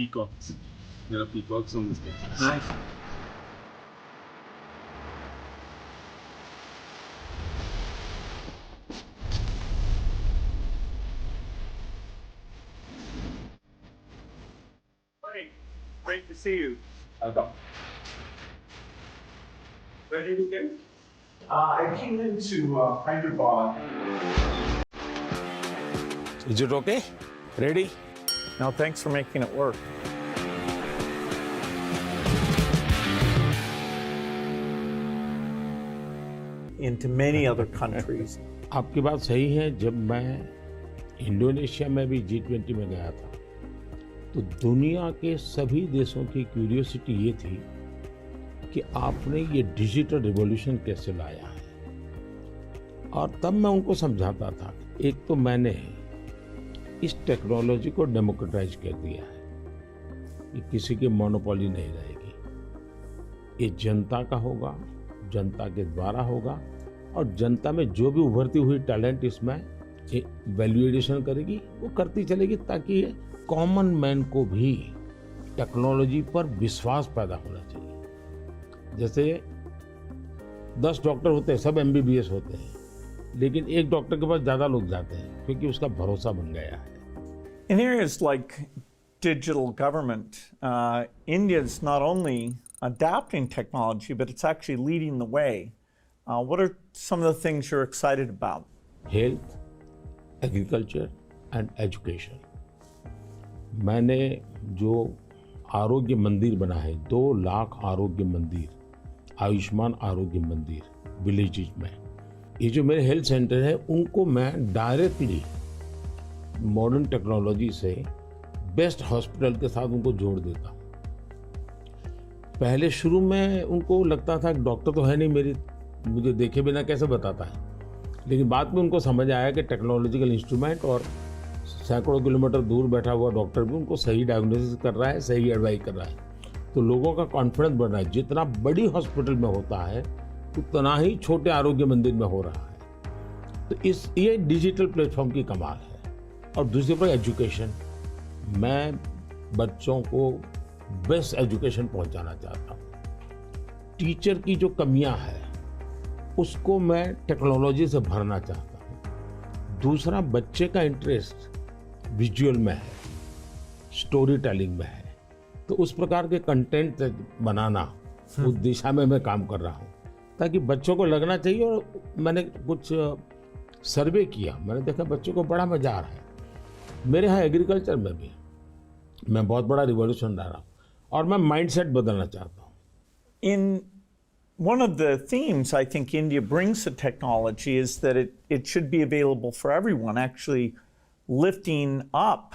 peacocks. There are peacocks on this place. Nice. Morning. Great to see you. Welcome. Where did you get? I came into Hyderabad. Is it okay? Ready? No, thanks for making it work. Into many other countries. आपकी बात सही है। जब मैं Indonesia में भी G20 में गया था तो दुनिया के सभी देशों की क्यूरियोसिटी ये थी कि आपने ये डिजिटल रिवॉल्यूशन कैसे लाया है। और तब मैं उनको समझाता था, एक तो मैंने इस टेक्नोलॉजी को डेमोक्रेटाइज कर दिया है कि किसी की मोनोपोली नहीं रहेगी। ये जनता का होगा, जनता के द्वारा होगा और जनता में जो भी उभरती हुई टैलेंट इसमें वैल्यू एडिशन करेगी वो करती चलेगी, ताकि कॉमन मैन को भी टेक्नोलॉजी पर विश्वास पैदा होना चाहिए। जैसे 10 डॉक्टर होते हैं, सब MBBS होते हैं, लेकिन एक डॉक्टर के पास ज़्यादा लोग जाते हैं क्योंकि उसका भरोसा बन गया है। In areas like digital government, India is not only adapting technology, but it's actually leading the way. What are some of the things you're excited about? Health, agriculture and education. मैंने जो आरोग्य मंदिर बना है, 2 लाख आरोग्य मंदिर, आयुष्मान आरोग्य मंदिर विलेजेस में, ये जो मेरे हेल्थ सेंटर है उनको मैं डायरेक्टली मॉडर्न टेक्नोलॉजी से बेस्ट हॉस्पिटल के साथ उनको जोड़ देता हूँ। पहले शुरू में उनको लगता था कि डॉक्टर तो है नहीं, मुझे देखे बिना कैसे बताता है, लेकिन बाद में उनको समझ आया कि टेक्नोलॉजिकल इंस्ट्रूमेंट और सैकड़ों किलोमीटर दूर बैठा हुआ डॉक्टर भी उनको सही डायग्नोसिस कर रहा है, सही एडवाइस कर रहा है। तो लोगों का कॉन्फिडेंस बढ़ रहा है। जितना बड़ी हॉस्पिटल में होता है उतना ही छोटे आरोग्य मंदिर में हो रहा है। तो ये डिजिटल प्लेटफॉर्म की कमाल है। और दूसरी पर एजुकेशन, मैं बच्चों को बेस्ट एजुकेशन पहुंचाना चाहता हूँ। टीचर की जो कमियां हैं उसको मैं टेक्नोलॉजी से भरना चाहता हूँ। दूसरा, बच्चे का इंटरेस्ट विजुअल में है, स्टोरी टेलिंग में है, तो उस प्रकार के कंटेंट बनाना, उस दिशा में मैं काम कर रहा हूँ ताकि बच्चों को लगना चाहिए। और मैंने कुछ सर्वे किया, मैंने देखा बच्चों को बड़ा मजा आ रहा है। मेरे यहाँ एग्रीकल्चर में भी मैं बहुत बड़ा रिवॉल्यूशन ला रहा हूँ और मैं माइंडसेट बदलना चाहता हूँ। In one of the themes I think India brings to technology is that it should be available for everyone, actually lifting up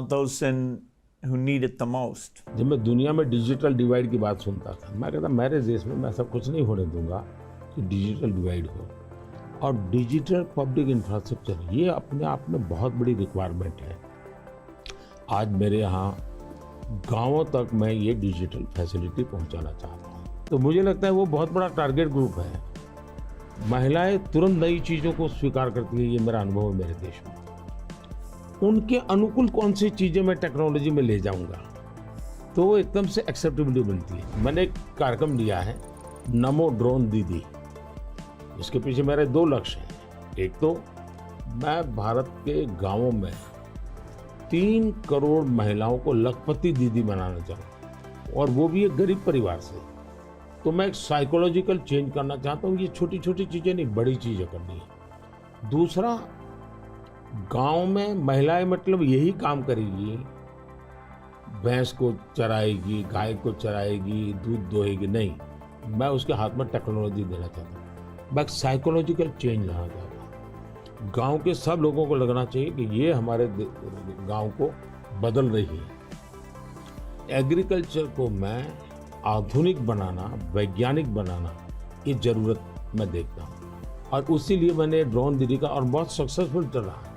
those who need it the most. जब मैं दुनिया में डिजिटल डिवाइड की बात सुनता था, मैं कहता मेरे देश में मैं ऐसा कुछ नहीं होने दूंगा कि डिजिटल डिवाइड हो। और डिजिटल पब्लिक इंफ्रास्ट्रक्चर ये अपने आप में बहुत बड़ी रिक्वायरमेंट है। आज मेरे यहाँ गांवों तक मैं ये डिजिटल फैसिलिटी पहुंचाना चाहता हूँ। तो मुझे लगता है वो बहुत बड़ा टारगेट ग्रुप है। महिलाएं तुरंत नई चीज़ों को स्वीकार करती है, ये मेरा अनुभव है मेरे देश में। उनके अनुकूल कौन सी चीज़ें मैं टेक्नोलॉजी में ले जाऊंगा तो वो एकदम से एक्सेप्टेबिलिटी मिलती है। मैंने एक कार्यक्रम लिया है, नमो ड्रोन दीदी। इसके पीछे मेरे 2 लक्ष्य हैं। एक तो मैं भारत के गांवों में 3 करोड़ महिलाओं को लखपति दीदी बनाना चाहूँ, और वो भी एक गरीब परिवार से। तो मैं एक साइकोलॉजिकल चेंज करना चाहता हूँ। ये छोटी छोटी चीज़ें नहीं, बड़ी चीज़ें करनी है। दूसरा, गांव में महिलाएं मतलब यही काम करेगी, भैंस को चराएगी, गाय को चराएगी, दूध दोहेगी, नहीं, मैं उसके हाथ में टेक्नोलॉजी देना चाहता हूँ। मैं साइकोलॉजिकल चेंज लाना चाहता हूँ। गांव के सब लोगों को लगना चाहिए कि ये हमारे गांव को बदल रही है। एग्रीकल्चर को मैं आधुनिक बनाना, वैज्ञानिक बनाना, ये ज़रूरत मैं देखता हूँ। और उसी लिए मैंने ड्रोन दीदी का, और बहुत सक्सेसफुल चल रहा है।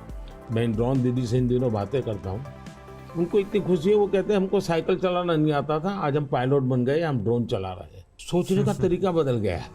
मैं ड्रोन दीदी से इन दिनों बातें करता हूँ, उनको इतनी खुशी है, वो कहते हैं हमको साइकिल चलाना नहीं आता था, आज हम पायलट बन गए, हम ड्रोन चला रहे हैं। सोचने का तरीका बदल गया है।